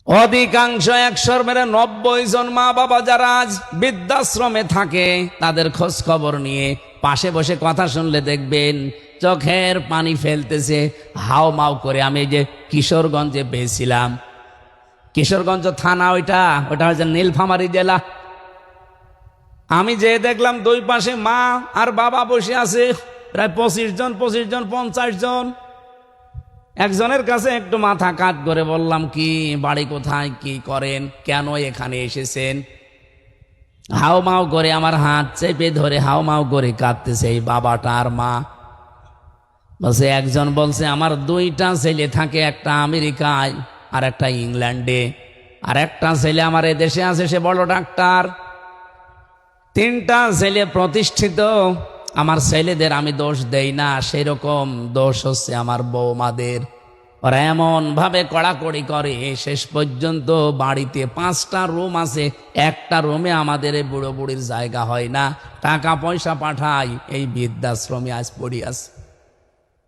অধিকাংশ 100-র মেরে 90 জন মা বাবা যারা আজ বৃদ্ধাশ্রমে থাকে তাদের খোঁজ খবর নিয়ে পাশে বসে কথা শুনলে দেখবেন চোখের পানি ফেলতেছে, হাও মাও করে। আমি যে কিশোরগঞ্জে পেয়েছিলাম, কিশোরগঞ্জ থানা, ওইটা হচ্ছে নীলফামারী জেলা। আমি যে দেখলাম দুই পাশে মা আর বাবা বসে আছে, প্রায় 25 জন 50 জন। একজনের কাছে একটু মাথা কাট করে বললাম, কি বাড়ি কোথায়, কি করেন, কেন এখানে এসেছেন? হাও মাও করে আমার হাত চেপে ধরে হাও মাও করে কাঁদতেছে এই বাবাটা আর মা। বলছে, একজন বলছে আমার 2টা ছেলে থাকে, একটা আমেরিকায় আর একটা ইংল্যান্ডে, আর একটা ছেলে আমার এদেশে আছে, সে বড় ডাক্তার। 3টা ছেলে প্রতিষ্ঠিত। আমার ছেলেদের আমি দোষ দেই না, সেরকম দোষ হচ্ছে আমার বৌমাদের। ওরা এমন ভাবে কড়াকড়ি করে, শেষ পর্যন্ত বাড়িতে 5টা রুম আছে, একটা রুমে আমাদের এই বুড়ো বুড়ির জায়গা হয় না। টাকা পয়সা পাঠাই, এই বৃদ্ধাশ্রমে আজ পড়ি আছে।